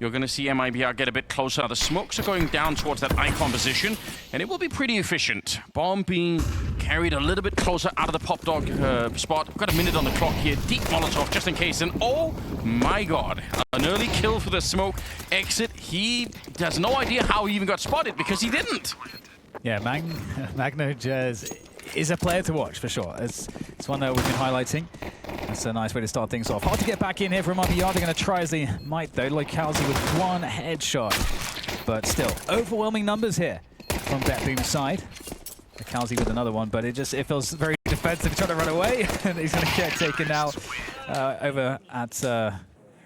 You're going to see MIBR get a bit closer. The smokes are going down towards that icon position, and it will be pretty efficient. Bomb being carried a little bit closer out of the pop dog spot. Got a minute on the clock here. Deep Molotov just in case. And oh my god, an early kill for the smoke exit. He has no idea how he even got spotted because he didn't. Yeah, Magno is a player to watch for sure. It's one that we've been highlighting. That's a nice way to start things off. Hard to get back in here from MIBR. They're going to try as they might though. Loikalzi with one headshot. But still, overwhelming numbers here from BetBoom's side. Loikalzi with another one, but it feels very defensive. Trying to run away, and he's going to get taken now over at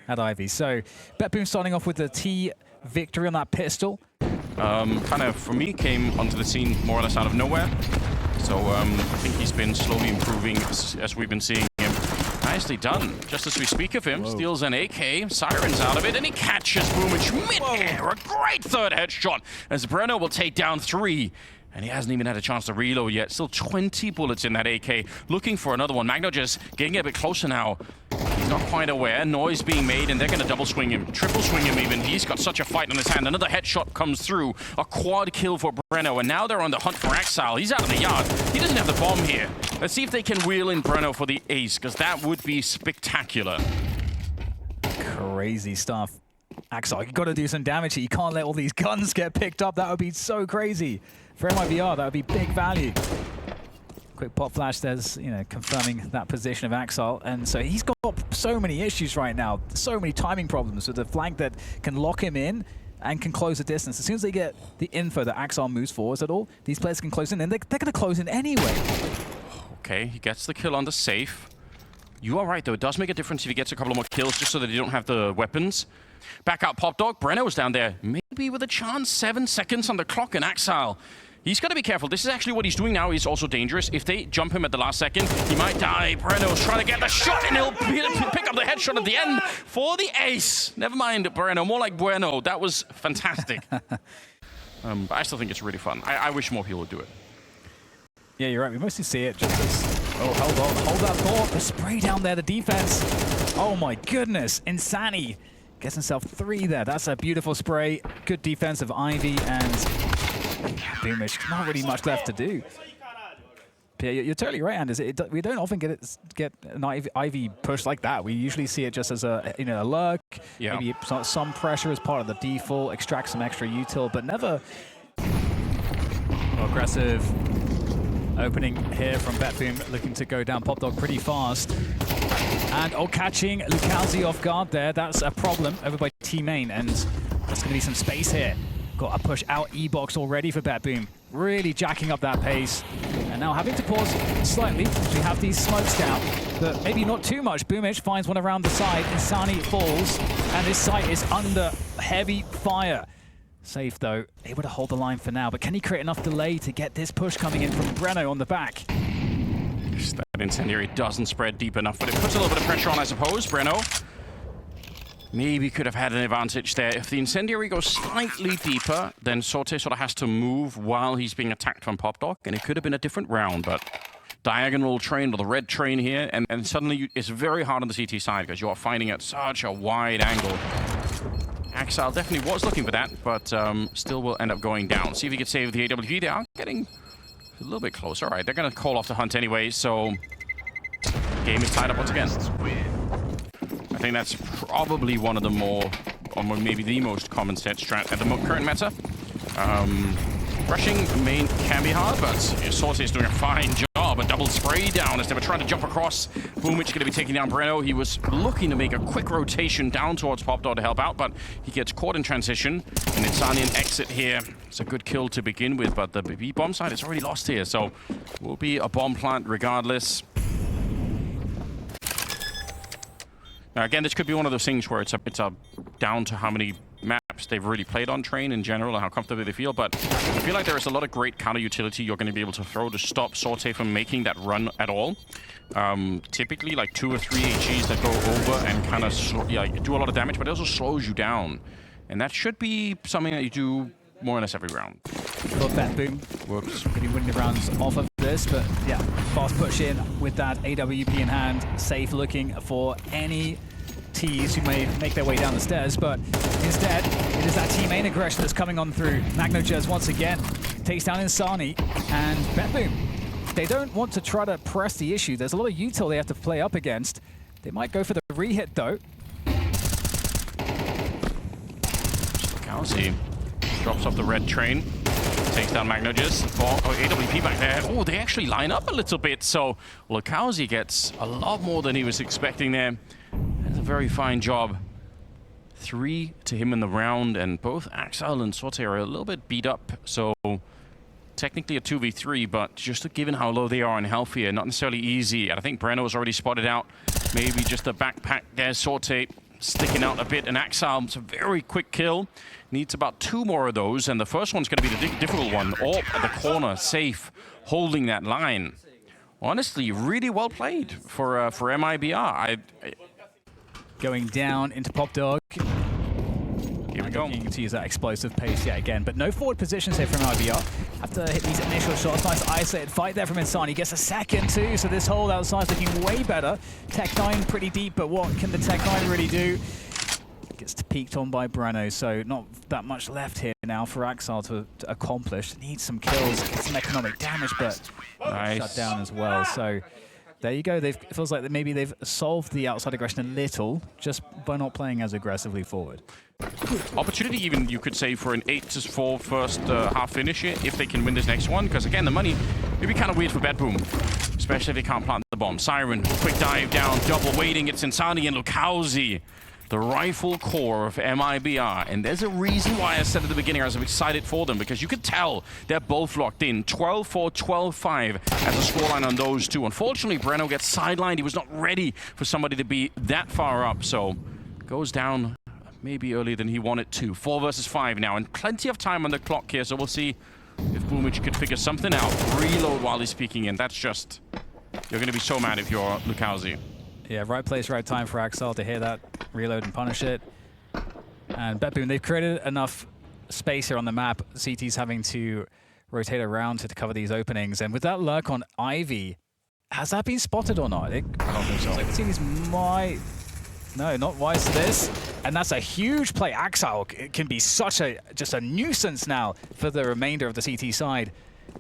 Ivy. So BetBoom starting off with the T victory on that pistol. Kind of, for me, came onto the scene more or less out of nowhere. So I think he's been slowly improving as we've been seeing him. Nicely done. Just as we speak of him, steals an AK, sirens out of it, and he catches Boomich mid-air. A great third headshot as Breno will take down 3. And he hasn't even had a chance to reload yet. Still 20 bullets in that AK. Looking for another one. Magno just getting a bit closer now. He's not quite aware. Noise being made, and they're going to double swing him. Triple swing him even. He's got such a fight on his hand. Another headshot comes through. A quad kill for Breno. And now they're on the hunt for Axile. He's out of the yard. He doesn't have the bomb here. Let's see if they can wheel in Breno for the ace, because that would be spectacular. Crazy stuff. Axile, you got to do some damage here. You can't let all these guns get picked up. That would be so crazy. For MIBR, that would be big value. Quick pop flash, there's, confirming that position of Axile. And so he's got so many issues right now. So many timing problems with the flank that can lock him in and can close the distance. As soon as they get the info that Axile moves forwards at all, these players can close in, and they're going to close in anyway. Okay, he gets the kill on the safe. You are right, though. It does make a difference if he gets a couple of more kills, just so that they don't have the weapons. Back out Pop Dog. Breno's down there. Maybe with a chance. 7 seconds on the clock, and Axile. He's got to be careful. This is actually what he's doing now. He's also dangerous. If they jump him at the last second, he might die. Breno's trying to get the shot, and he'll pick up the headshot at the end for the ace. Never mind Breno. More like Bueno. That was fantastic. But I still think it's really fun. I wish more people would do it. Yeah, you're right. We mostly see it just as... Oh, hold on. Hold that thought. The spray down there, the defense. Oh, my goodness. Insani gets himself 3 there. That's a beautiful spray. Good defense of Ivy and Boomich. Not really much left to do. Yeah, you're totally right, Anders. We don't often get an Ivy push like that. We usually see it just as a lurk. Yeah. Maybe some pressure as part of the default, extract some extra util, but never aggressive. Opening here from BetBoom, looking to go down Pop Dog pretty fast. And catching Loikalzi off guard there. That's a problem over by T-Main, and there's going to be some space here. Got a push out E-Box already for BetBoom. Really jacking up that pace. And now having to pause slightly as we have these smokes down, but maybe not too much. Boomich finds one around the side. Insani falls, and this site is under heavy fire. Safe though, able to hold the line for now, but can he create enough delay to get this push coming in from Breno on the back? That incendiary doesn't spread deep enough, but it puts a little bit of pressure on, I suppose. Breno maybe could have had an advantage there. If the incendiary goes slightly deeper, then Sorte sort of has to move while he's being attacked from Pop Dog, and it could have been a different round, but diagonal train or the red train here, and suddenly it's very hard on the CT side because you are fighting at such a wide angle. Axile definitely was looking for that, but still will end up going down. See if he can save the AWP. They are getting a little bit closer. All right, they're going to call off the hunt anyway, so game is tied up once again. I think that's probably one of the more, or maybe the most common set strat at the current meta. Rushing main can be hard, but Sorte is doing a fine job. A double spray down as they were trying to jump across. Boomich going to be taking down Breno. He was looking to make a quick rotation down towards Pop Dog to help out, but he gets caught in transition. And it's on an exit here. It's a good kill to begin with, but the B-bomb side is already lost here, so will be a bomb plant regardless. Now again, this could be one of those things where it's down to how many maps they've really played on Train in general and how comfortable they feel, but I feel like there is a lot of great counter utility you're going to be able to throw to stop Sorte from making that run at all. Typically like 2 or 3 AGs that go over and kind of do a lot of damage, but it also slows you down. And that should be something that you do more or less every round. Got BetBoom. Whoops. Could be winning the rounds off of this, but yeah, fast push in with that AWP in hand. Safe looking for any T's who may make their way down the stairs, but instead, it is that team main aggression that's coming on through. MagnoJez once again takes down Insani and BetBoom. They don't want to try to press the issue. There's a lot of util they have to play up against. They might go for the re-hit though. Lucausy drops off the red train, takes down MagnoJez. AWP back there. Oh, they actually line up a little bit, so Lucausy gets a lot more than he was expecting there. That's a very fine job. 3 to him in the round, and both Axel and Sorte are a little bit beat up, so technically a 2v3, but just given how low they are and healthier, not necessarily easy. And I think Breno was already spotted out. Maybe just a backpack there. Sorte sticking out a bit, and Axel, it's a very quick kill. Needs about 2 more of those, and the first one's going to be the difficult one. All at the corner, safe, holding that line. Honestly, really well played for MIBR. Going down into PopDog. Here we go. To use that explosive pace yet again, but no forward positions here from MIBR. Have to hit these initial shots. Nice isolated fight there from Insani. Gets a second too, so this hold outside is looking way better. Tech9 pretty deep, but what can the Tech9 really do? Gets peeked on by Breno, so not that much left here now for Axel to accomplish. Needs some kills, get some economic damage, but nice. Shut down as well. So there you go. It feels like maybe they've solved the outside aggression a little just by not playing as aggressively forward. Opportunity even, you could say, for an 8-4 first half finish here, if they can win this next one, because again, the money may be kind of weird for BetBoom, especially if they can't plant the bomb. Siren, quick dive down, double waiting, it's Insani and Lucausy, the rifle core of MIBR, and there's a reason why I said at the beginning I was excited for them, because you could tell they're both locked in. 12-4, 12-5 as a scoreline on those two. Unfortunately, Breno gets sidelined. He was not ready for somebody to be that far up, so goes down maybe earlier than he wanted to. 4 versus 5 now, and plenty of time on the clock here, so we'll see if Boomich could figure something out. Reload while he's peeking in. That's just... You're going to be so mad if you're Lucausy. Yeah, right place, right time for Axel to hear that, reload and punish it. And BetBoom, they've created enough space here on the map. CT's having to rotate around to cover these openings. And with that lurk on Ivy, has that been spotted or not? I don't think so. Like, the CT's might... No, not wise to this. And that's a huge play. Axel can be such just a nuisance now for the remainder of the CT side.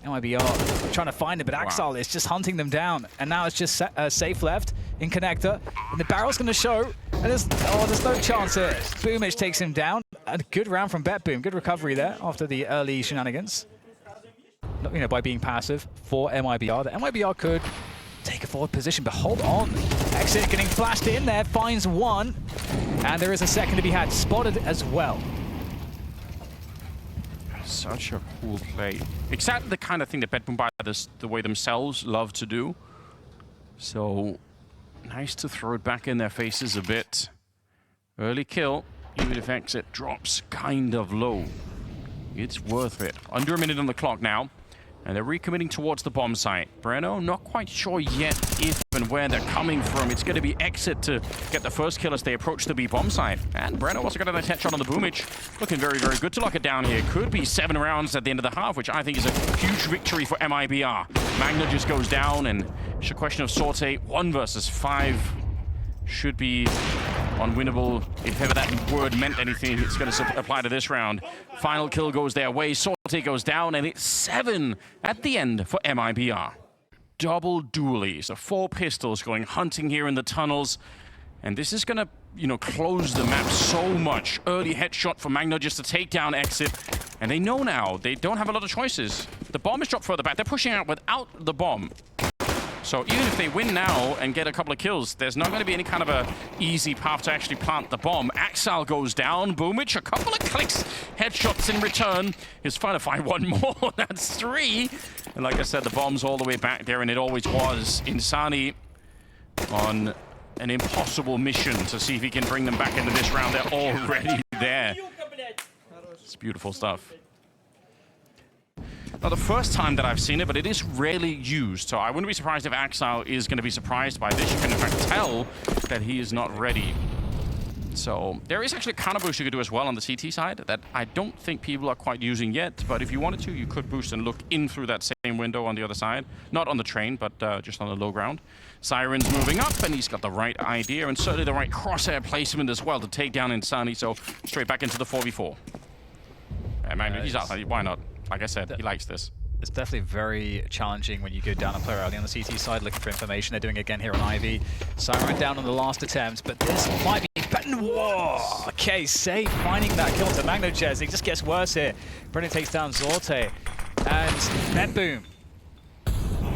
MIBR trying to find it, but Axel is just hunting them down. And now it's just safe left in connector. And the barrel's going to show. And there's no chance here. Boomich takes him down. A good round from BetBoom. Good recovery there after the early shenanigans. You know, by being passive for MIBR. The MIBR could take a forward position, but hold on. Exit getting flashed in there, finds one. And there is a second to be had. Spotted as well. Such a cool play. Exactly the kind of thing that BetBoom by the way themselves love to do. So nice to throw it back in their faces a bit. Early kill, even if exit drops kind of low. It's worth it. Under a minute on the clock now. And they're recommitting towards the bomb site. Breno, not quite sure yet if and where they're coming from. It's going to be exit to get the first kill as they approach the B bomb site. And Breno also got a nice headshot on the Boomich. Looking very, very good to lock it down here. Could be 7 rounds at the end of the half, which I think is a huge victory for MIBR. Magna just goes down, and it's a question of Sorte. 1 versus 5 should be unwinnable. If ever that word meant anything, it's going to apply to this round. Final kill goes their way. Sorte goes down, and it's 7 at the end for MIBR. Double dualies, so 4 pistols going hunting here in the tunnels. And this is going to, you know, close the map so much. Early headshot for Magno just to take down exit. And they know now, they don't have a lot of choices. The bomb is dropped further back. They're pushing out without the bomb. So even if they win now and get a couple of kills, there's not going to be any kind of a easy path to actually plant the bomb. Axel goes down. Boomich, a couple of clicks. Headshots in return. He's trying to find one more. That's 3. And like I said, the bomb's all the way back there, and it always was. Insani on an impossible mission to see if he can bring them back into this round. They're already there. It's beautiful stuff. Not the first time that I've seen it, but it is rarely used. So I wouldn't be surprised if Axel is going to be surprised by this. You can in fact tell that he is not ready. So there is actually a counter boost you could do as well on the CT side that I don't think people are quite using yet, but if you wanted to, you could boost and look in through that same window on the other side. Not on the train, but just on the low ground. Siren's moving up, and he's got the right idea, and certainly the right crosshair placement as well to take down Insani, so straight back into the 4v4. Man, he's out. Why not? Like I said, he likes this. It's definitely very challenging when you go down a player early on the CT side looking for information. They're doing it again here on Ivy. Siren down on the last attempt, but this might be better. Whoa! Okay, safe finding that kill to MagnoJez. It just gets worse here. Brennan takes down Zorte. And BetBoom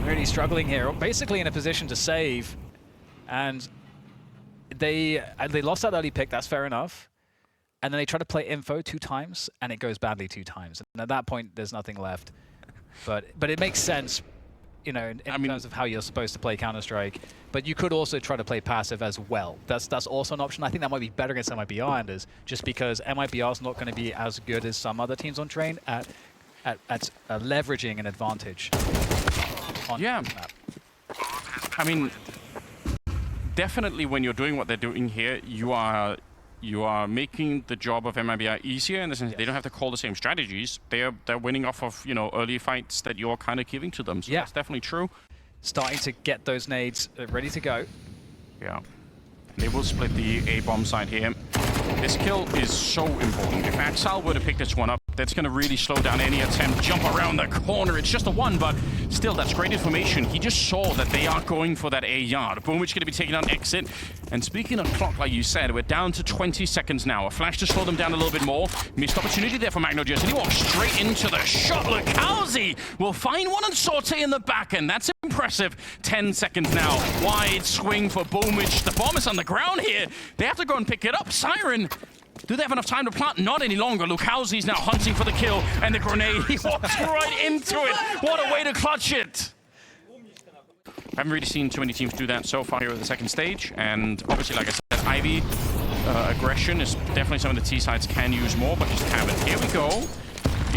really struggling here, basically in a position to save. And they lost that early pick, that's fair enough. And then they try to play info 2 times, and it goes badly 2 times. And at that point, there's nothing left. But it makes sense, you know, in terms of how you're supposed to play Counter-Strike. But you could also try to play passive as well. That's also an option. I think that might be better against MIBR, just because MIBR is not going to be as good as some other teams on train at leveraging an advantage. Yeah. I mean, definitely when you're doing what they're doing here, you are making the job of MIBR easier in the sense they don't have to call the same strategies. They're winning off of, you know, early fights that you're kind of giving to them. So that's definitely true. Starting to get those nades ready to go. Yeah. They will split the A-bomb side here. This kill is so important. If Axal were to pick this one up, that's going to really slow down any attempt. Jump around the corner. It's just a 1, but still, that's great information. He just saw that they are going for that A yard. Boom, which is going to be taken on exit. And speaking of clock, like you said, we're down to 20 seconds now. A flash to slow them down a little bit more. Missed opportunity there for MagnoJez, and he walks straight into the shot. Lucalzi will find one and Sorte in the back, and that's impressive. 10 seconds now. Wide swing for Boomich. The bomb is on the ground here. They have to go and pick it up. Siren. Do they have enough time to plant? Not any longer. Lucalzi's now hunting for the kill, and the grenade, he walks right into it. What a way to clutch it. I haven't really seen too many teams do that so far here at the second stage, and obviously, like I said, Ivy aggression is definitely something the T-sides can use more, but just haven't. Here we go.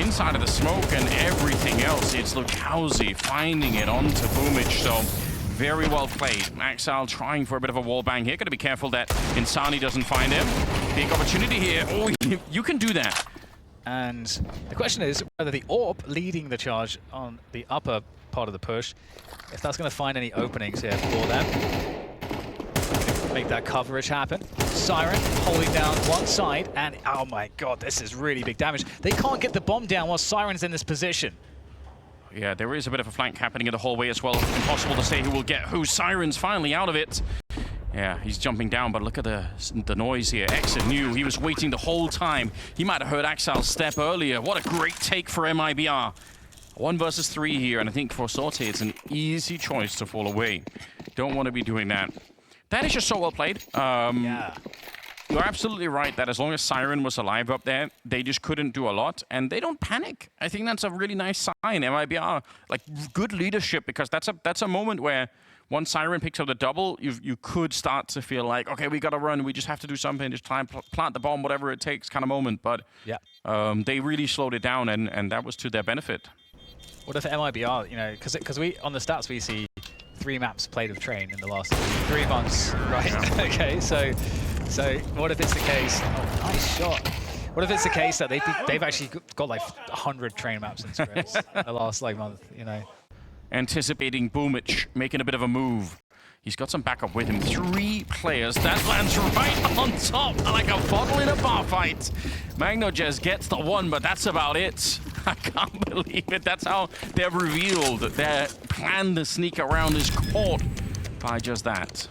Inside of the smoke and everything else, it's Lucalzi finding it onto Boomich, so very well played. Axal trying for a bit of a wall bang here. Got to be careful that Insani doesn't find him. Big opportunity here. Oh, you can do that. And the question is whether the AWP leading the charge on the upper part of the push, if that's going to find any openings here for them. Make that coverage happen. Siren holding down one side, and oh my god, this is really big damage. They can't get the bomb down while Siren's in this position. Yeah, there is a bit of a flank happening in the hallway as well. Impossible to say who will get who. Siren's finally out of it. Yeah, he's jumping down, but look at the noise here. Exit knew he was waiting the whole time. He might have heard Axal's step earlier. What a great take for MIBR. 1 versus 3 here, and I think for Sorte, it's an easy choice to fall away. Don't want to be doing that. That is just so well played. Yeah. You're absolutely right that as long as Siren was alive up there, they just couldn't do a lot, and they don't panic. I think that's a really nice sign. MIBR, like, good leadership, because that's a moment where once Siren picks up the double, you could start to feel like, okay, we got to run. We just have to do something, just try and plant the bomb, whatever it takes kind of moment. But they really slowed it down, and that was to their benefit. What if MIBR, you know, because we on the stats we see 3 maps played of Train in the last 3 months, right? Yeah. Okay, so what if it's the case? Oh, nice shot. What if it's the case that they've actually got like 100 Train maps in scripts in the last like month, you know? Anticipating Boomich making a bit of a move. He's got some backup with him. 3 players. That lands right on top, like a bottle in a bar fight. MagnoJez gets the 1, but that's about it. I can't believe it. That's how they're revealed. Their plan to sneak around is caught by just that.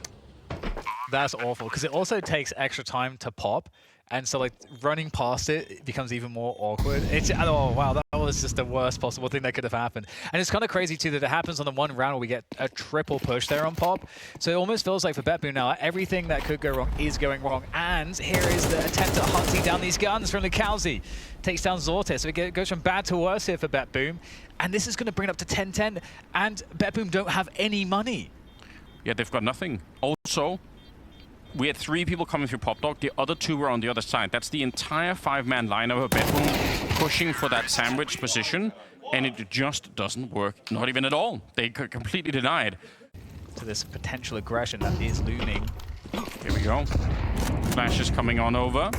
That's awful, because it also takes extra time to pop. And so, like, running past it becomes even more awkward. Oh, wow, that was just the worst possible thing that could have happened. And it's kind of crazy, too, that it happens on the one round where we get a triple push there on pop. So it almost feels like for BetBoom now, everything that could go wrong is going wrong. And here is the attempt at hunting down these guns from Lucalzi. Takes down Zorte, so it goes from bad to worse here for BetBoom. And this is going to bring it up to 10-10. And BetBoom don't have any money. Yeah, they've got nothing. Also, we had 3 people coming through Pop Dog. The other 2 were on the other side. That's the entire 5-man lineup of BetBoom pushing for that sandwich position, and it just doesn't work. Not even at all. They completely denied. To this potential aggression that is looming. Here we go. Flashes coming on over.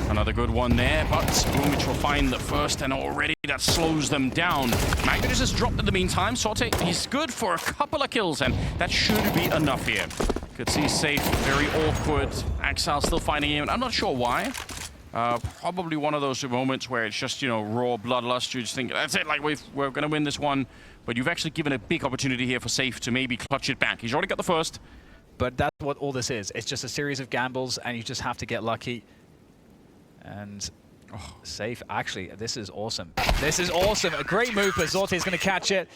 Another good one there, but Boomich will find the first, and already that slows them down. Magnus has dropped in the meantime. Sorte, he's good for a couple of kills, and that should be enough here. Could see Safe, very awkward. Axel still finding him. I'm not sure why. Probably one of those moments where it's just, you know, raw bloodlust. You just think, that's it, like we're going to win this one. But you've actually given a big opportunity here for Safe to maybe clutch it back. He's already got the first. But that's what all this is. It's just a series of gambles, and you just have to get lucky. And Safe, actually, this is awesome. This is awesome. A great move, but Zorte is going to catch it.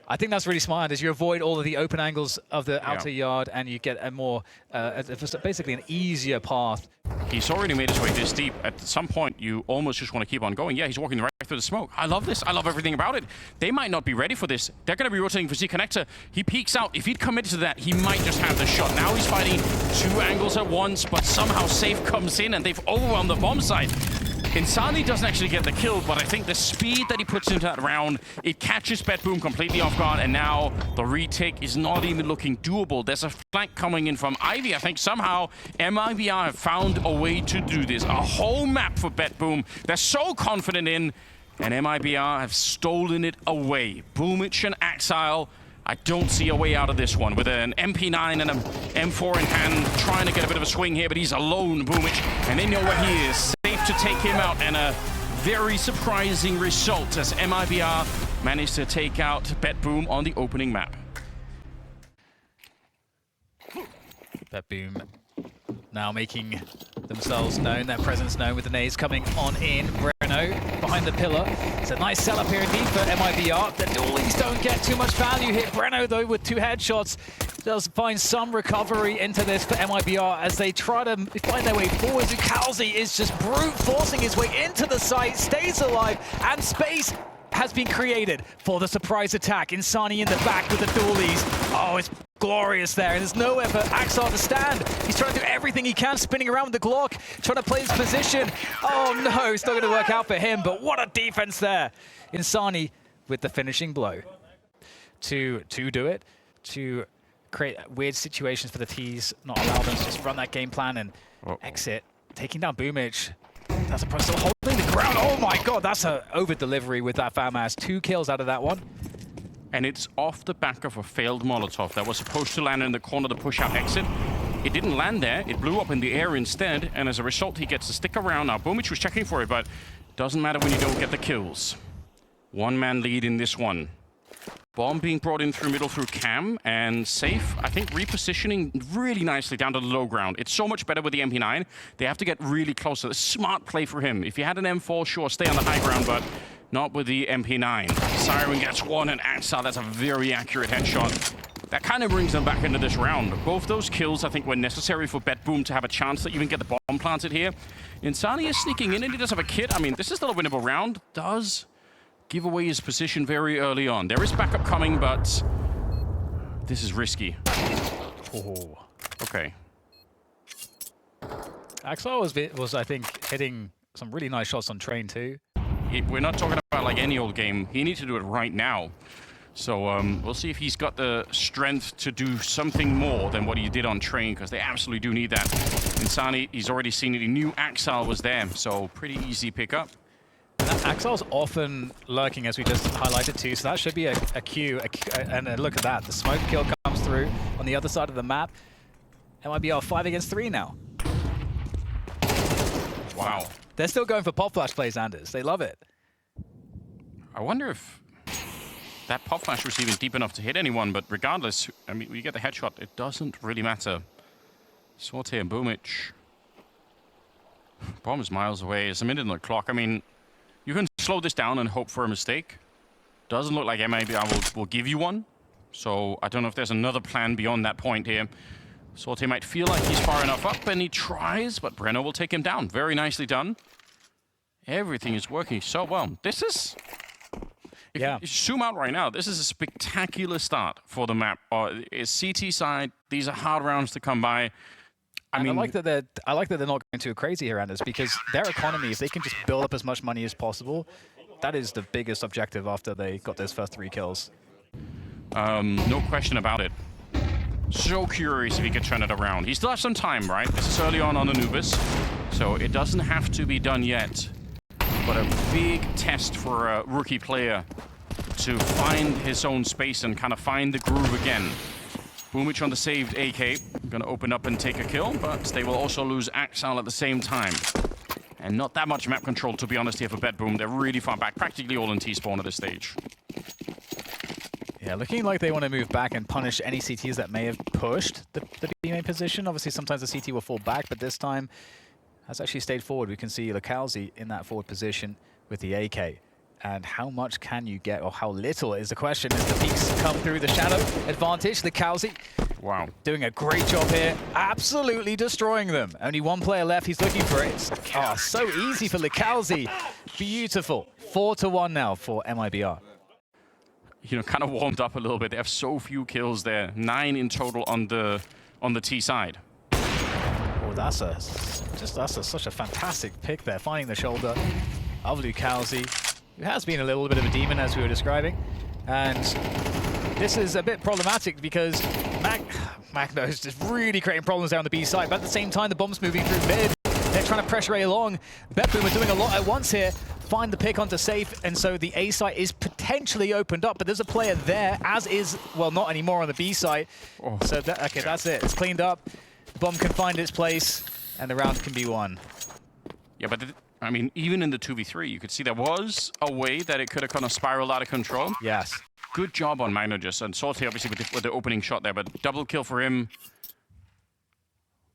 I think that's really smart, as you avoid all of the open angles of the outer yard, and you get a more, basically an easier path. He's already made his way this deep. At some point, you almost just want to keep on going. Yeah, he's walking right through the smoke. I love this. I love everything about it. They might not be ready for this. They're going to be rotating for Z-Connector. He peeks out. If he'd committed to that, he might just have the shot. Now he's fighting two angles at once, but somehow Safe comes in, and they've overwhelmed the bomb site. Insani doesn't actually get the kill, but I think the speed that he puts into that round, it catches BetBoom completely off guard, and now the retake is not even looking doable. There's a flank coming in from Ivy. I think somehow MIBR have found a way to do this. A whole map for BetBoom. They're so confident in, and MIBR have stolen it away. Boomich and Axile, I don't see a way out of this one with an MP9 and an M4 in hand, trying to get a bit of a swing here, but he's alone, Boomich, and they know where he is. Safe to take him out, and a very surprising result as MIBR managed to take out BetBoom on the opening map. BetBoom now making themselves known, their presence known, with the nades coming on in. Breno behind the pillar. It's a nice setup here indeed for MIBR. The dualies don't get too much value here. Breno, though, with 2 headshots, does find some recovery into this for MIBR as they try to find their way forward. Zukalzi is just brute forcing his way into the site, stays alive, and space has been created for the surprise attack. Insani in the back with the dualies. Oh, it's glorious there, and there's nowhere for Axel to stand. He's trying to do everything he can, spinning around with the Glock, trying to play his position. Oh no, it's not going to work out for him, but what a defense there. Insani with the finishing blow to do it, to create weird situations for the T's, not allow them to just run that game plan and exit. Taking down Boomich. That's a pro still holding the ground. Oh my god, that's a over delivery with that FAMAS. 2 kills out of that one. And it's off the back of a failed Molotov that was supposed to land in the corner of the push-out exit. It didn't land there. It blew up in the air instead, and as a result, he gets to stick around. Now, Boomich was checking for it, but doesn't matter when you don't get the kills. One-man lead in this one. Bomb being brought in through middle through Cam, and Safe, I think, repositioning really nicely down to the low ground. It's so much better with the MP9. They have to get really close. A smart play for him. If you had an M4, sure, stay on the high ground, but not with the MP9. Siren gets one, and Axel, that's a very accurate headshot. That kind of brings them back into this round. Both those kills, I think, were necessary for BetBoom to have a chance to even get the bomb planted here. Insani is sneaking in, and he does have a kit. I mean, this is still a winnable round. Does give away his position very early on. There is backup coming, but this is risky. Oh. Okay. Axel was, I think, hitting some really nice shots on train too. We're not talking about like any old game. He needs to do it right now. So we'll see if he's got the strength to do something more than what he did on train, because they absolutely do need that. Insani, he's already seen it. He knew Axel was there, so pretty easy pickup. Axel's often lurking, as we just highlighted too, so that should be a cue. And look at that, the smoke kill comes through on the other side of the map. MIBR 5 against 3 now. Wow. They're still going for pop flash plays, Anders. They love it. I wonder if that pop flash was even deep enough to hit anyone, but regardless, I mean, you get the headshot, it doesn't really matter. Sorte and Boomich. Bomb is miles away. It's a minute on the clock. I mean, you can slow this down and hope for a mistake. Doesn't look like MIBR will give you one. So I don't know if there's another plan beyond that point here. Sorte might feel like he's far enough up, and he tries, but Breno will take him down. Very nicely done. Everything is working so well. This is... If you zoom out right now, this is a spectacular start for the map. It's CT side. These are hard rounds to come by. I mean, I like that they're not going too crazy here, Anders, because their economy, if they can just build up as much money as possible, that is the biggest objective after they got those first 3 kills. No question about it. So curious if he could turn it around. He still has some time, right? This is early on Anubis, so it doesn't have to be done yet. But a big test for a rookie player to find his own space and kind of find the groove again. Boomich on the saved AK. Gonna open up and take a kill, but they will also lose Axal at the same time. And not that much map control, to be honest, here for BetBoom. They're really far back, practically all in T-spawn at this stage. Yeah, looking like they want to move back and punish any CTs that may have pushed the B main position. Obviously, sometimes the CT will fall back, but this time has actually stayed forward. We can see Lukalzi in that forward position with the AK. And how much can you get, or how little is the question as the peaks come through the shadow advantage. Lukalzi, wow, doing a great job here, absolutely destroying them. Only one player left, he's looking for it. Oh, so easy for Lukalzi. Beautiful. 4-1 now for MIBR. You know, kind of warmed up a little bit. They have so few kills there. 9 in total on the T side. Oh, that's such a fantastic pick there, finding the shoulder of Lukalzi, who has been a little bit of a demon, as we were describing. And this is a bit problematic because Magno is just really creating problems down the B side, but at the same time, the bomb's moving through mid. They're trying to pressure A along. BetBoom are doing a lot at once here. Find the pick onto safe, and so the A site is potentially opened up, but there's a player there, as is, well, not anymore on the B site. Oh. So, okay, that's it. It's cleaned up. The bomb can find its place, and the round can be won. Yeah, but I mean, even in the 2v3, you could see there was a way that it could have kind of spiraled out of control. Yes. Good job on Magnogis, and Salty obviously with the opening shot there, but double kill for him.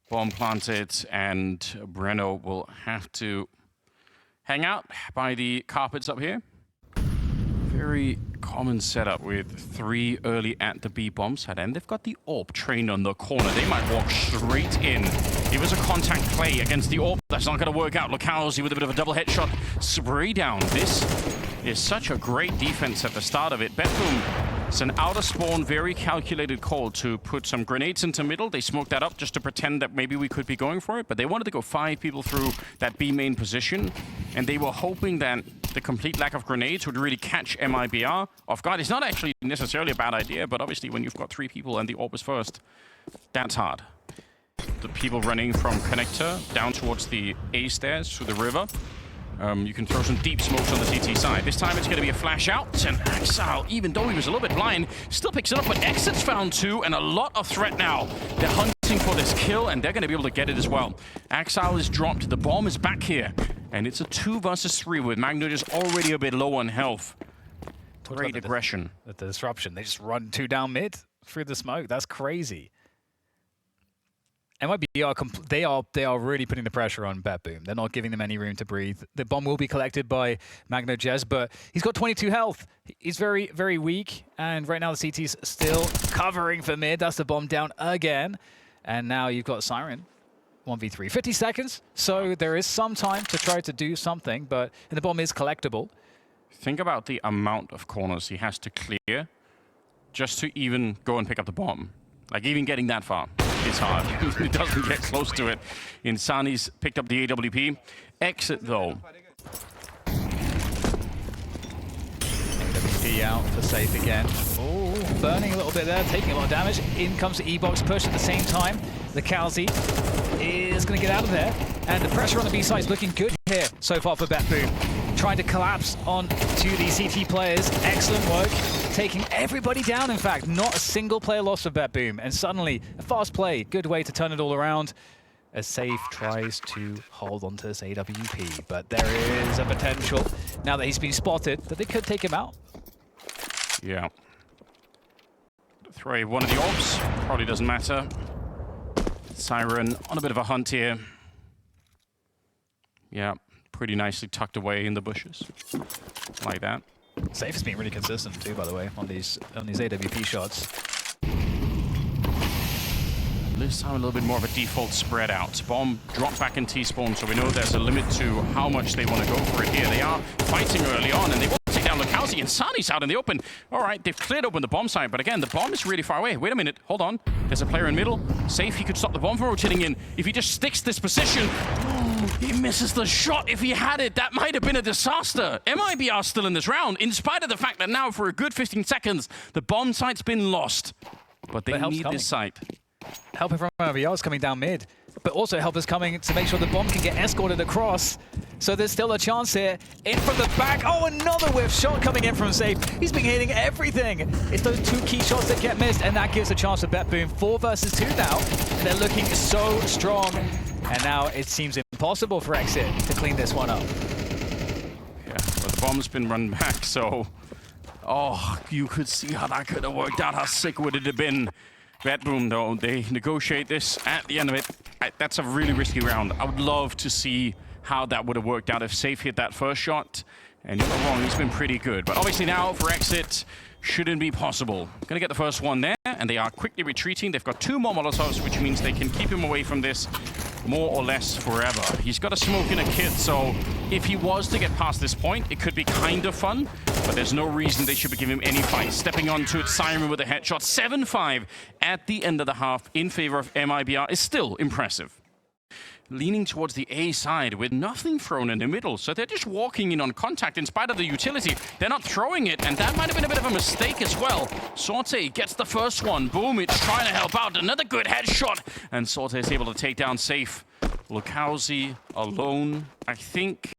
Bomb planted, and Breno will have to hang out by the carpets up here. Very common setup with 3 early at the B bomb site, and they've got the AWP trained on the corner. They might walk straight in. It was a contact play against the AWP. That's not going to work out. Lukalzi with a bit of a double headshot. Spray down. This is such a great defense at the start of it. BetBoom, it's an outer spawn, very calculated call to put some grenades into middle. They smoked that up just to pretend that maybe we could be going for it, but they wanted to go 5 people through that B main position, and they were hoping that the complete lack of grenades would really catch MIBR off guard. It's not actually necessarily a bad idea, but obviously when you've got 3 people and the AWP is first, that's hard. The people running from connector down towards the A stairs to the river. You can throw some deep smokes on the CT side. This time it's going to be a flash out, and Axal, even though he was a little bit blind, still picks it up, but Exit's found too, and a lot of threat now. They're hunting for this kill, and they're going to be able to get it as well. Axal is dropped, the bomb is back here, and it's a 2 versus 3 with Magno just already a bit low on health. Great aggression. The disruption, they just run 2 down mid through the smoke. That's crazy. MIBR, they are really putting the pressure on BetBoom. They're not giving them any room to breathe. The bomb will be collected by Magnogis, but he's got 22 health. He's very, very weak, and right now the CT's still covering for mid. That's the bomb down again, and now you've got Siren. 1v3, 50 seconds, so there is some time to try to do something, and the bomb is collectible. Think about the amount of corners he has to clear just to even go and pick up the bomb. Like, even getting that far is hard. He doesn't get close to it. Insani's picked up the AWP. Exit, though. AWP out for safe again. Oh, burning a little bit there, taking a lot of damage. In comes the E-box push at the same time. Lukalzi is going to get out of there. And the pressure on the B side is looking good here so far for BetBoom. Trying to collapse on to the CT players. Excellent work. Taking everybody down, in fact. Not a single player lost for BetBoom. And suddenly, a fast play. Good way to turn it all around. As Safe tries to hold onto this AWP. But there is a potential, now that he's been spotted, that they could take him out. Yeah. Throw one of the orbs. Probably doesn't matter. Siren on a bit of a hunt here. Yeah. Pretty nicely tucked away in the bushes, like that. Safe has been really consistent too, by the way, on these AWP shots. This time a little bit more of a default spread out. Bomb dropped back in T-spawn, so we know there's a limit to how much they want to go for it here. They are fighting early on, and they will take down Lukalzi, and Sani's out in the open. All right, they've cleared open the bomb site, but again, the bomb is really far away. Wait a minute, hold on. There's a player in middle. Safe, he could stop the bomb from rotating in. If he just sticks this position, he misses the shot. If he had it, that might have been a disaster. MIBR still in this round, in spite of the fact that now for a good 15 seconds, the bomb site's been lost. But they need coming. this site. Helping from MIBR is coming down mid, but also help is coming to make sure the bomb can get escorted across. So there's still a chance here. In from the back. Oh, another whiff shot coming in from Safe. He's been hitting everything. It's those 2 key shots that get missed, and that gives a chance for BetBoom. 4 versus 2 now. They're looking so strong. And now it seems impossible for Exit to clean this one up. Yeah, but the bomb's been run back, so... Oh, you could see how that could have worked out. How sick would it have been? BetBoom, though, they negotiate this at the end of it. That's a really risky round. I would love to see how that would have worked out if Safe hit that first shot. And you're not wrong, he's been pretty good. But obviously now, for Exit, shouldn't be possible. Gonna get the first one there, and they are quickly retreating. They've got 2 more Molotovs, which means they can keep him away from this more or less forever. He's got a smoke in a kit, so if he was to get past this point, it could be kind of fun, but there's no reason they should be giving him any fight. Stepping onto it, Siren with a headshot. 7-5 at the end of the half in favor of MIBR is still impressive. Leaning towards the A side with nothing thrown in the middle. So they're just walking in on contact in spite of the utility. They're not throwing it, and that might have been a bit of a mistake as well. Sorte gets the first one. Boom, it's trying to help out. Another good headshot. And Sorte is able to take down Safe. Lukowski alone, I think,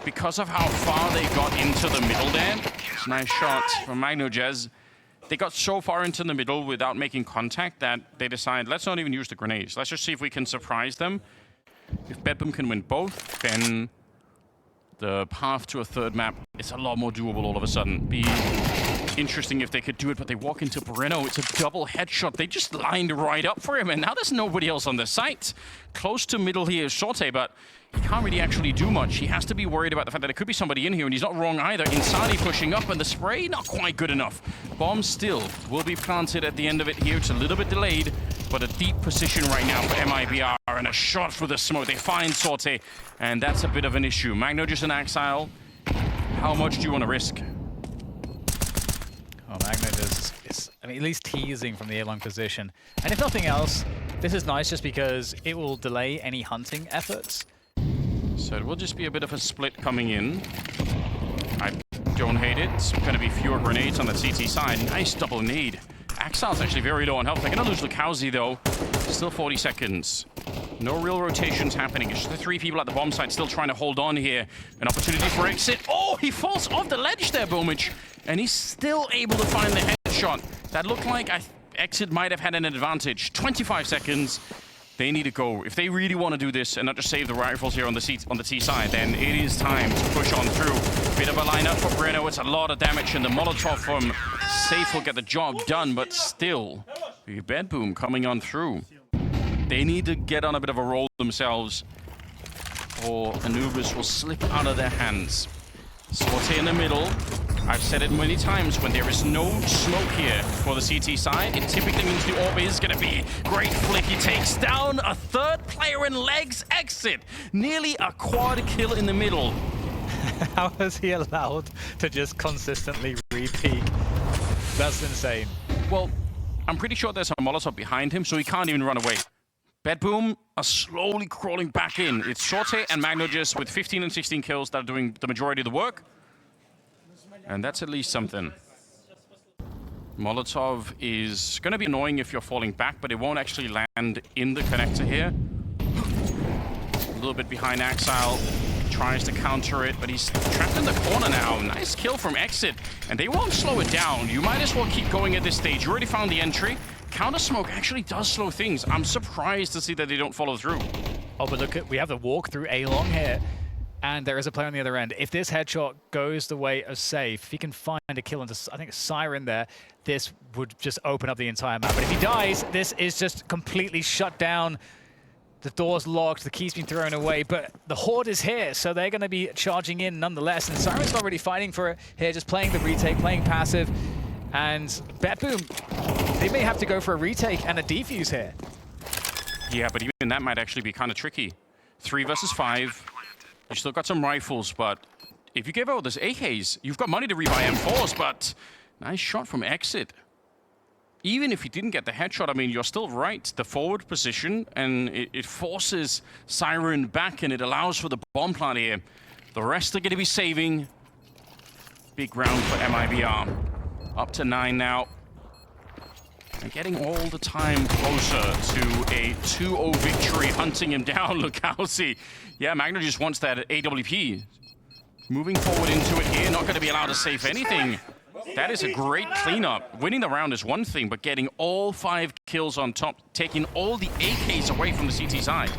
because of how far they got into the middle there. It's a nice shot from MagnoJez. They got so far into the middle without making contact that they decided, let's not even use the grenades. Let's just see if we can surprise them. If BetBoom can win both, then the path to a third map is a lot more doable all of a sudden. Be interesting if they could do it, but they walk into Breno. It's a double headshot. They just lined right up for him, and now there's nobody else on the site. Close to middle here is Sorte, but he can't really actually do much. He has to be worried about the fact that there could be somebody in here, and he's not wrong either. Insani pushing up, and the spray not quite good enough. Bomb still will be planted at the end of it here. It's a little bit delayed, but a deep position right now for MIBR, and a shot through the smoke. They find Sorte, and that's a bit of an issue. Magno just an Axile. How much do you want to risk? Oh, Magno is, I mean, at least teasing from the A-long position. And if nothing else, this is nice just because it will delay any hunting efforts. So it will just be a bit of a split coming in. I don't hate it. It's going to be fewer grenades on the CT side. Nice double nade. Axile's actually very low on health. They're going to lose Lukowski, though. Still 40 seconds. No real rotations happening. It's just the 3 people at the bomb site still trying to hold on here. An opportunity for Exit. Oh, he falls off the ledge there, Boomich. And he's still able to find the headshot. That looked like Exit might have had an advantage. 25 seconds. They need to go. If they really want to do this and not just save the rifles here on the T side, then it is time to push on through. Bit of a lineup for Breno. It's a lot of damage, and the Molotov from Safe will get the job done, but still, BetBoom coming on through. They need to get on a bit of a roll themselves, or Anubis will slip out of their hands. Sorte in the middle. I've said it many times, when there is no smoke here for the CT side, it typically means the AWP is going to be great flick. He takes down a 3rd player in legs. Exit. Nearly a quad kill in the middle. How is he allowed to just consistently re-peek? That's insane. Well, I'm pretty sure there's a Molotov behind him, so he can't even run away. BetBoom are slowly crawling back in. It's Sorte and MagnoJez with 15 and 16 kills that are doing the majority of the work. And that's at least something. Molotov is going to be annoying if you're falling back, but it won't actually land in the connector here. A little bit behind Axile. Tries to counter it, but he's trapped in the corner now. Nice kill from Exit. And they won't slow it down. You might as well keep going at this stage. You already found the entry. Counter smoke actually does slow things. I'm surprised to see that they don't follow through. Oh, but look, we have the walk through A-long here. And there is a player on the other end. If this headshot goes the way of Safe, if he can find a kill into, I think, Siren there, this would just open up the entire map. But if he dies, this is just completely shut down. The door's locked, the key's been thrown away, but the Horde is here, so they're going to be charging in nonetheless. And Siren's not really fighting for it here, just playing the retake, playing passive. And BetBoom, they may have to go for a retake and a defuse here. Yeah, but even that might actually be kind of tricky. 3 versus 5. You still got some rifles, but if you give out those AKs, you've got money to rebuy M4s, but nice shot from Exit. Even if he didn't get the headshot, I mean, you're still right. The forward position, and it forces Siren back, and it allows for the bomb plant here. The rest are going to be saving. Big round for MIBR. Up to 9 now. And getting all the time closer to a 2-0 victory, hunting him down, Lucalzi. Yeah, Magno just wants that AWP. Moving forward into it here, not going to be allowed to save anything. That is a great cleanup. Winning the round is one thing, but getting all 5 kills on top, taking all the AKs away from the CT side.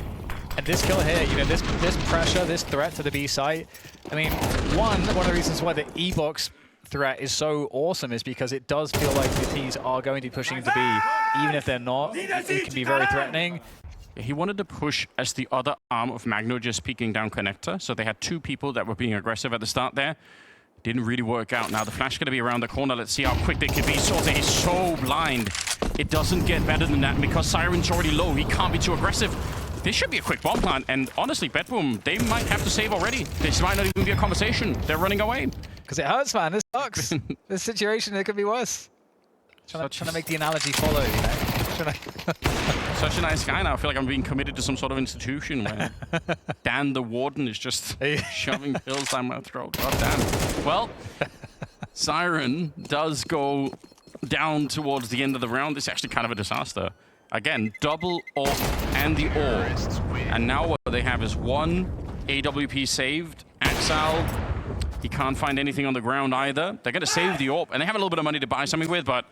And this kill here, you know, this pressure, this threat to the B site. I mean, one of the reasons why the E-box threat is so awesome is because it does feel like the T's are going to be pushing into B, even if they're not. It can be very threatening. He wanted to push as the other arm of Magno just peeking down connector, so they had 2 people that were being aggressive at the start there. Didn't really work out. Now the flash going to be around the corner. Let's see how quick they can be. Sorte is so blind. It doesn't get better than that, and because Siren's already low, he can't be too aggressive. This should be a quick bomb plant, and honestly, BetBoom, they might have to save already. This might not even be a conversation. They're running away. Because it hurts, man. This sucks. This situation, it could be worse. Trying to make the analogy follow, you know? Such a nice guy now. I feel like I'm being committed to some sort of institution where Dan the Warden is just shoving pills down my throat. God damn. Well, Siren does go down towards the end of the round. This is actually kind of a disaster. Again, double off and the AWP. And now what they have is 1 AWP saved. Axal, he can't find anything on the ground either. They're going to save the AWP, and they have a little bit of money to buy something with, but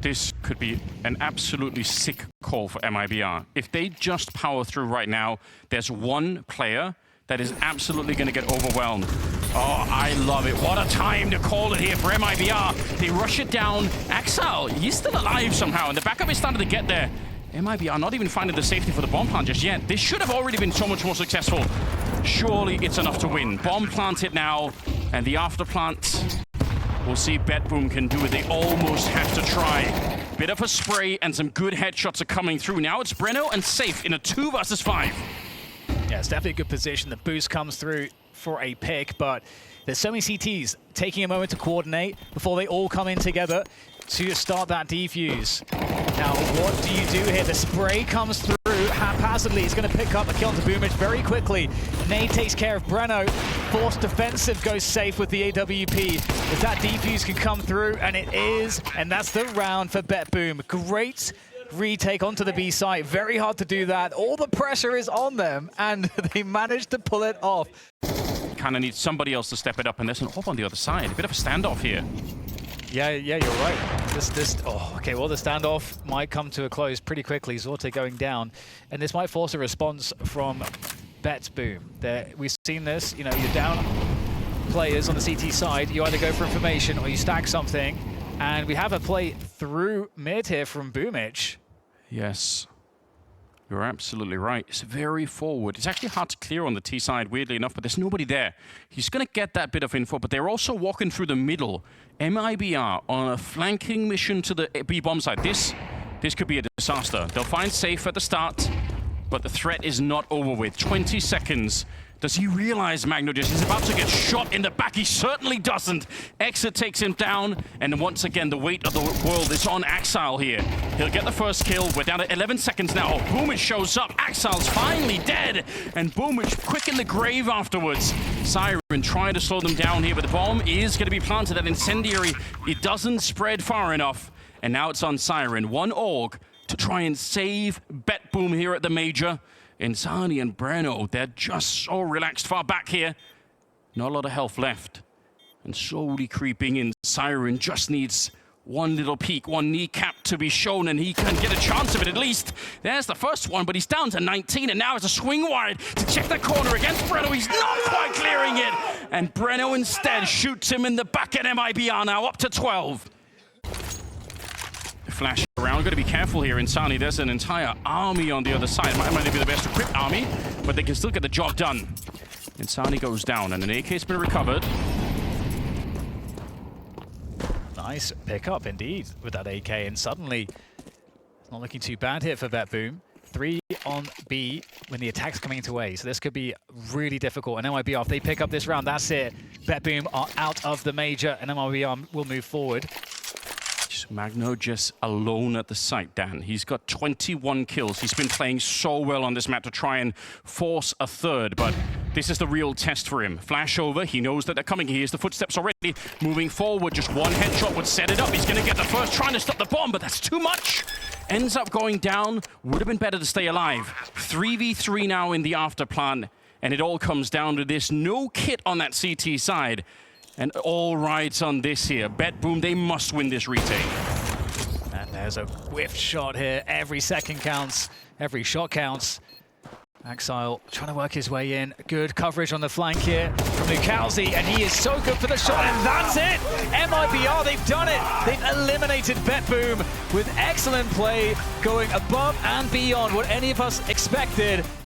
this could be an absolutely sick call for MIBR. If they just power through right now, there's 1 player that is absolutely going to get overwhelmed. Oh, I love it. What a time to call it here for MIBR. They rush it down. Axal, he's still alive somehow, and the backup is starting to get there. MIBR not even finding the safety for the bomb plant just yet. This should have already been so much more successful. Surely it's enough to win. Bomb planted now, and the after plant. We'll see BetBoom can do it. They almost have to try. Bit of a spray, and some good headshots are coming through. Now it's Breno and Safe in a 2 versus 5. Yeah, it's definitely a good position. The boost comes through for a pick, but there's so many CTs taking a moment to coordinate before they all come in together to start that defuse. Now, what do you do here? The spray comes through haphazardly. It's going to pick up a kill onto Boomage very quickly. Nade takes care of Breno. Forced defensive goes Safe with the AWP. If that defuse can come through, and it is, and that's the round for BetBoom. Great retake onto the B site. Very hard to do that. All the pressure is on them, and they managed to pull it off. Kind of need somebody else to step it up, and there's an AWP on the other side. A bit of a standoff here. Yeah, you're right. Okay, well, the standoff might come to a close pretty quickly. Sorte going down, and this might force a response from BetBoom. We've seen this, you know, you're down players on the CT side, you either go for information or you stack something, and we have a play through mid here from Boomage. Yes. You're absolutely right. It's very forward. It's actually hard to clear on the T side, weirdly enough, but there's nobody there. He's going to get that bit of info, but they're also walking through the middle. MIBR on a flanking mission to the B bomb side. This could be a disaster. They'll find Safe at the start, but the threat is not over with. 20 seconds. Does he realize Magno just is about to get shot in the back? He certainly doesn't. Exit takes him down, and once again, the weight of the world is on Axal here. He'll get the first kill. We're down to 11 seconds now. Boomage shows up. Axal's finally dead, and Boomage quick in the grave afterwards. Siren trying to slow them down here, but the bomb is going to be planted at Incendiary. It doesn't spread far enough, and now it's on Siren. 1 AUG to try and save BetBoom here at the major. Insani and Breno, they're just so relaxed far back here. Not a lot of health left. And slowly creeping in. Siren just needs 1 little peek, 1 kneecap to be shown, and he can get a chance of it at least. There's the first one, but he's down to 19, and now it's a swing wide to check that corner against Breno. He's not quite clearing it. And Breno instead shoots him in the back at MIBR now, up to 12. Flash around. Got to be careful here, Insani. There's an entire army on the other side. Might not be the best equipped army, but they can still get the job done. Insani goes down, and an AK's been recovered. Nice pickup indeed with that AK, and suddenly it's not looking too bad here for BetBoom. 3 on B when the attack's coming into A, so this could be really difficult. And MIBR, if they pick up this round, that's it. BetBoom are out of the major, and MIBR will move forward. Magno just alone at the site, Dan. He's got 21 kills. He's been playing so well on this map to try and force a third, but This is the real test for him. Flash over, he knows that they're coming. He hears the footsteps already. Moving forward, just one headshot would set it up. He's gonna get the first, trying to stop the bomb, but that's too much. Ends up going down, would have been better to stay alive. 3v3 now in the after plan, and it all comes down to this. No kit on that CT side, and all rides on this here. BetBoom, they must win this retake. And there's a whiffed shot here. Every second counts, every shot counts. Axile trying to work his way in. Good coverage on the flank here from Lucalzi, and he is so good for the shot, and that's it! MIBR, they've done it! They've eliminated BetBoom with excellent play, going above and beyond what any of us expected.